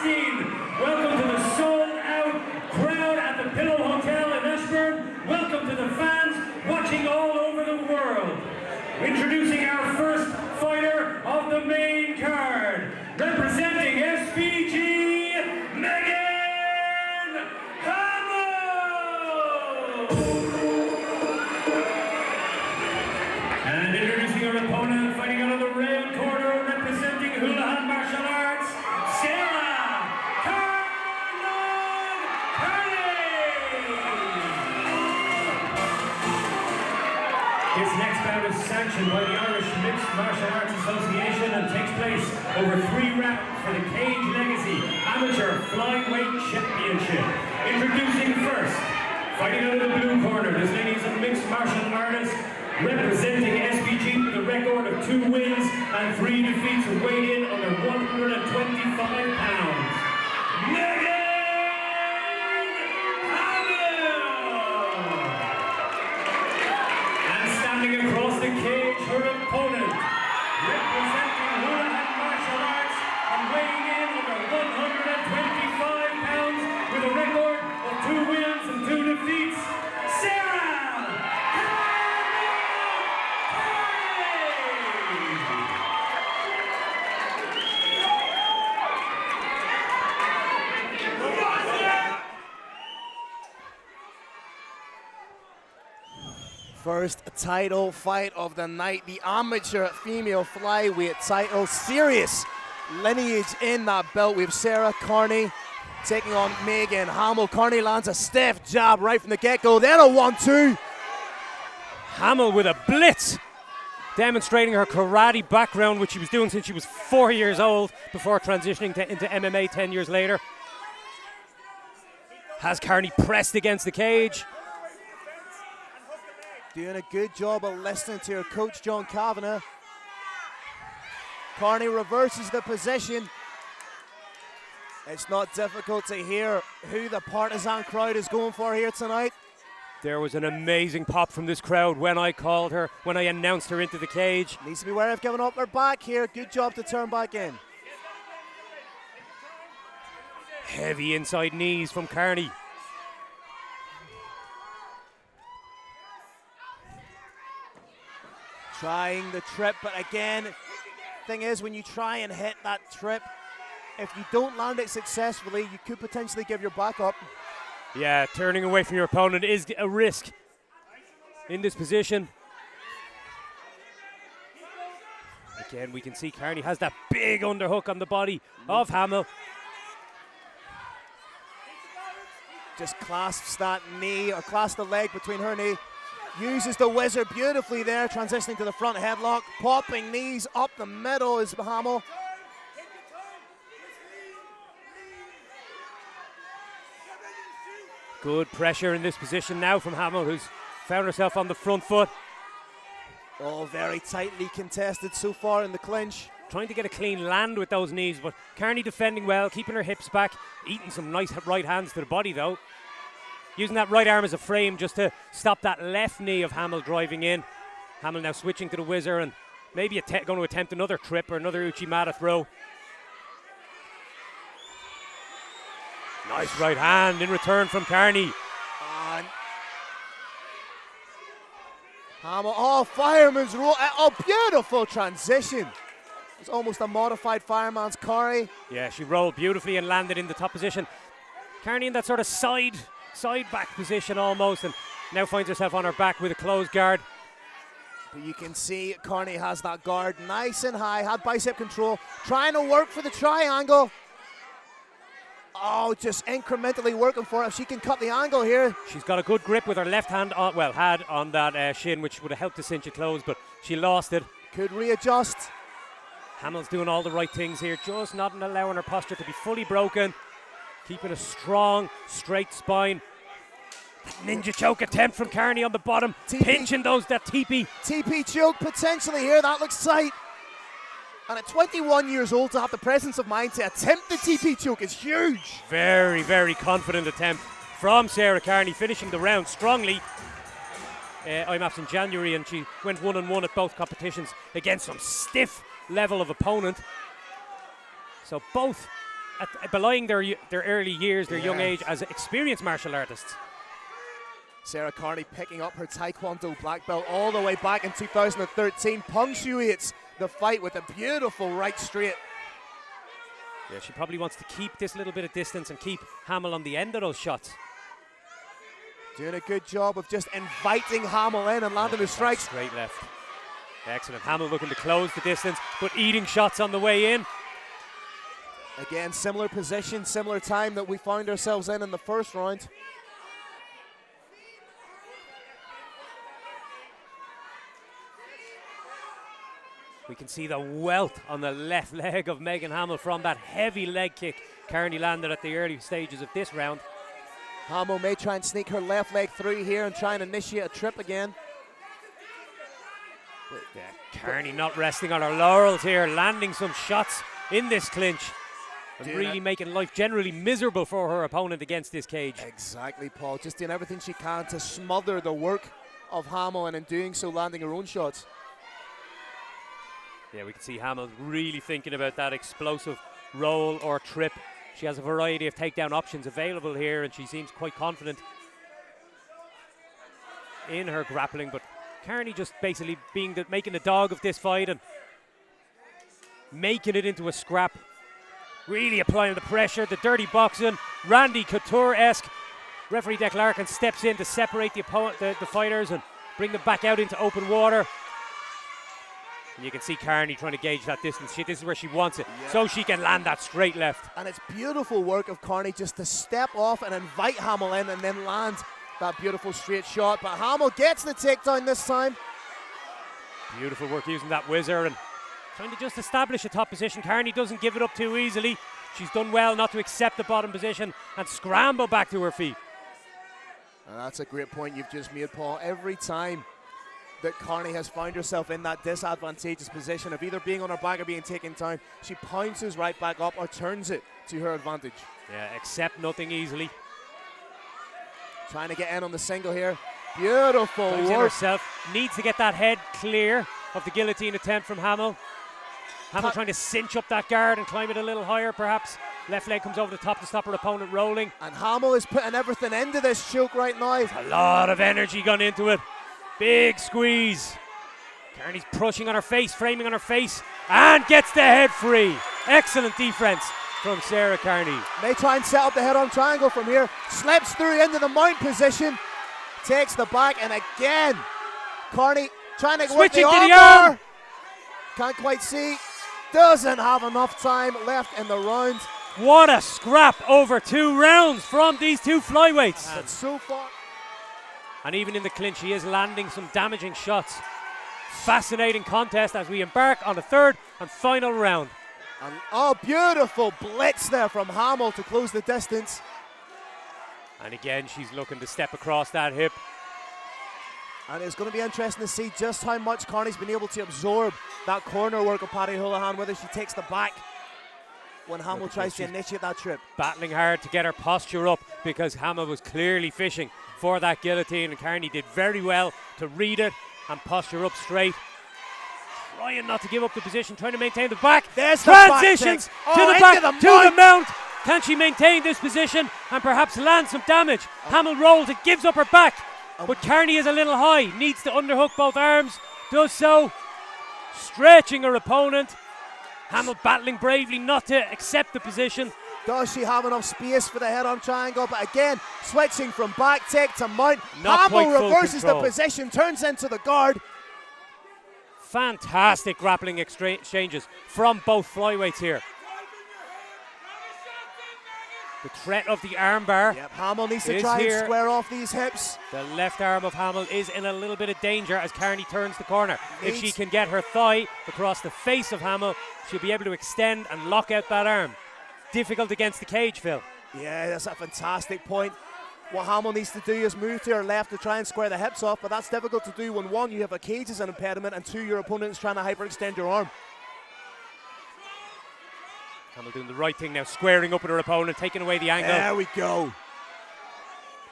2016. Welcome to the sold-out crowd at the Pillo Hotel in Ashbourne. Welcome to the fans watching all over the world. Introducing our first fighter of the main card, representing SBG, Meath, Hamill! And introducing our opponent, fighting out of the red corner, representing Hulahan Martial Arts, Carney! His next bout is sanctioned by the Irish Mixed Martial Arts Association and takes place over 3 rounds for the Cage Legacy Amateur Flyweight Championship. Introducing first, fighting out of the blue corner, this lady is a mixed martial artist representing SBG with a record of 2 wins and 3 defeats, weighed in under 125 pounds. Across the cage, her opponent, representing Hulahan Martial Arts and weighing in under 125 pounds with a record of 2 wins and 2 defeats, Sarah First title fight of the night, the amateur female flyweight title. Serious lineage in that belt. We have Sarah Carney taking on Megan Hamill. Carney lands a stiff jab right from the get-go, then a 1-2. Hamill with a blitz, demonstrating her karate background, which she was doing since she was 4 years old before transitioning into MMA 10 years later. Has Carney pressed against the cage. Doing a good job of listening to her coach, John Kavanagh. Carney reverses the position. It's not difficult to hear who the partisan crowd is going for here tonight. There was an amazing pop from this crowd when I called her, when I announced her into the cage. Needs to be wary of giving up her back here. Good job to turn back in. Heavy inside knees from Carney. Trying the trip, but again, thing is, when you try and hit that trip, if you don't land it successfully, you could potentially give your back up. Yeah, turning away from your opponent is a risk in this position. Again, we can see Carney has that big underhook on the body of Hamill. Just clasps that knee, or clasps the leg between her knee. Uses the whizzer beautifully there, transitioning to the front headlock. Popping knees up the middle is Hamill. Good pressure in this position now from Hamill, who's found herself on the front foot. All very tightly contested so far in the clinch. Trying to get a clean land with those knees, but Carney defending well, keeping her hips back, eating some nice right hands to the body though. Using that right arm as a frame just to stop that left knee of Hamill driving in. Hamill now switching to the whizzer and maybe going to attempt another trip or another Uchimata throw. Nice right hand in return from Carney. And Hamill, oh, fireman's roll. Oh, beautiful transition. It's almost a modified fireman's carry. Yeah, she rolled beautifully and landed in the top position. Carney in that sort of side back position almost, and now finds herself on her back with a closed guard. But you can see Carney has that guard nice and high, had bicep control, trying to work for the triangle. Oh, just incrementally working for her. If she can cut the angle here. She's got a good grip with her left hand, had on that shin, which would have helped to cinch it closed, but she lost it. Could readjust. Hamill's doing all the right things here, just not allowing her posture to be fully broken. Keeping a strong, straight spine. Ninja choke attempt from Carney on the bottom, pinching that teepee. TP choke potentially here, that looks tight. And at 21 years old to have the presence of mind to attempt the TP choke is huge. Very, very confident attempt from Sarah Carney, finishing the round strongly. IMAF's in January and she went 1-1 at both competitions against some stiff level of opponent. So both belying their early years, their young Yeah. age as experienced martial artists. Sarah Carney picking up her Taekwondo black belt all the way back in 2013, punctuates the fight with a beautiful right straight. Yeah, she probably wants to keep this little bit of distance and keep Hamill on the end of those shots. Doing a good job of just inviting Hamill in and landing the strikes. Straight left. Excellent. Hamill looking to close the distance, but eating shots on the way in. Again, similar position, similar time that we found ourselves in the first round. We can see the wealth on the left leg of Megan Hamill from that heavy leg kick Carney landed at the early stages of this round. Hamill may try and sneak her left leg through here and try and initiate a trip again. Yeah, Carney not resting on her laurels here, landing some shots in this clinch and really making life generally miserable for her opponent against this cage. Exactly, Paul. Just doing everything she can to smother the work of Hamill, and in doing so landing her own shots. Yeah, we can see Hamill really thinking about that explosive roll or trip. She has a variety of takedown options available here, and she seems quite confident in her grappling. But Carney just basically making the dog of this fight and making it into a scrap. Really applying the pressure, the dirty boxing, Randy Couture-esque. Referee Declan Larkin steps in to separate the fighters and bring them back out into open water. And you can see Carney trying to gauge that distance. This is where she wants it, so she can land that straight left. And it's beautiful work of Carney just to step off and invite Hamill in and then land that beautiful straight shot. But Hamill gets the takedown this time. Beautiful work using that whizzer and trying to just establish a top position. Carney doesn't give it up too easily. She's done well not to accept the bottom position and scramble back to her feet. And that's a great point you've just made, Paul. Every time that Carney has found herself in that disadvantageous position of either being on her back or being taken down, she pounces right back up or turns it to her advantage. Yeah, accept nothing easily. Trying to get in on the single here. Beautiful Dives in work. herself. Needs to get that head clear of the guillotine attempt from Hamill. Hamill trying to cinch up that guard and climb it a little higher perhaps. Left leg comes over the top to stop her opponent rolling. And Hamill is putting everything into this choke right now. A lot of energy gone into it. Big squeeze. Carney's pushing on her face, framing on her face, and gets the head free. Excellent defense from Sarah Carney. May try and set up the head-on triangle from here. Slips through into the mount position. Takes the back, and again, Carney trying to work the Switching to arm the arm. bar. Can't quite see. Doesn't have enough time left in the round. What a scrap over 2 rounds from these two flyweights. But so far, And even in the clinch, he is landing some damaging shots. Fascinating contest as we embark on the third and final round. and oh, beautiful blitz there from Hamill to close the distance. And again, she's looking to step across that hip. And it's going to be interesting to see just how much Carney's been able to absorb that corner work of Paddy Houlihan, whether she takes the back when Hamill tries to initiate that trip. Battling hard to get her posture up because Hamill was clearly fishing for that guillotine, and Carney did very well to read it and posture up straight. Trying not to give up the position, trying to maintain the back. There's the back transitions kick. to the into back, the to the mount. mount. Can she maintain this position and perhaps land some damage? Hamill rolls, it gives up her back, but Carney is a little high, needs to underhook both arms, does so, stretching her opponent. Hamill battling bravely not to accept the position. Does she have enough space for the head-on triangle? But again, switching from back take to mount. Not quite Hamill full reverses control. the position, turns into the guard. Fantastic grappling exchanges from both flyweights here. The threat of the armbar. Yep, Hamill needs to Is try here. and square off these hips. The left arm of Hamill is in a little bit of danger as Carney turns the corner. If she Needs- can get her thigh across the face of Hamill, she'll be able to extend and lock out that arm. Difficult against the cage, Phil. Yeah, that's a fantastic point. What Hamill needs to do is move to her left to try and square the hips off, but that's difficult to do when one, you have a cage as an impediment, and two, your opponent is trying to hyperextend your arm. Hamill doing the right thing now, squaring up with her opponent, taking away the angle. There we go.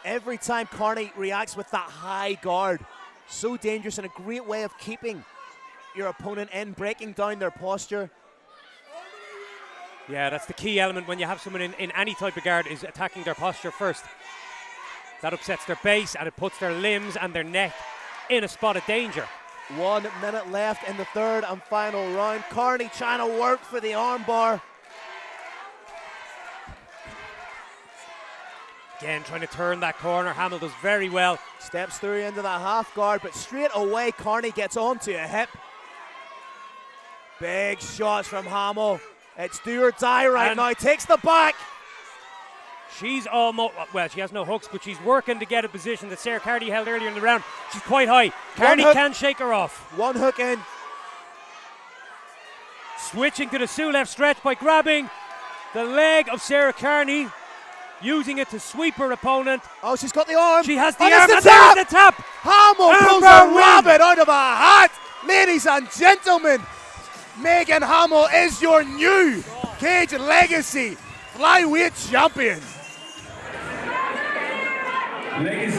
Every time Carney reacts with that high guard, so dangerous and a great way of keeping your opponent in, breaking down their posture. Yeah, that's the key element when you have someone in any type of guard, is attacking their posture first. That upsets their base and it puts their limbs and their neck in a spot of danger. 1 minute left in the third and final round. Carney trying to work for the armbar. Again, trying to turn that corner. Hamill does very well. Steps through into the half guard, but straight away Carney gets onto a hip. Big shots from Hamill. It's do or die right now. Takes the back. She's almost, well, she has no hooks, but she's working to get a position that Sarah Carney held earlier in the round. She's quite high. Carney can't shake her off. One hook in. Switching to the Sioux left stretch by grabbing the leg of Sarah Carney, using it to sweep her opponent. Oh, she's got the arm. She has the and arm. it's And the there's tap. the tap. Hamill pulls a rabbit out of a hat. Ladies and gentlemen, Megan Hamill is your new Cage Legacy Flyweight champion. Legacy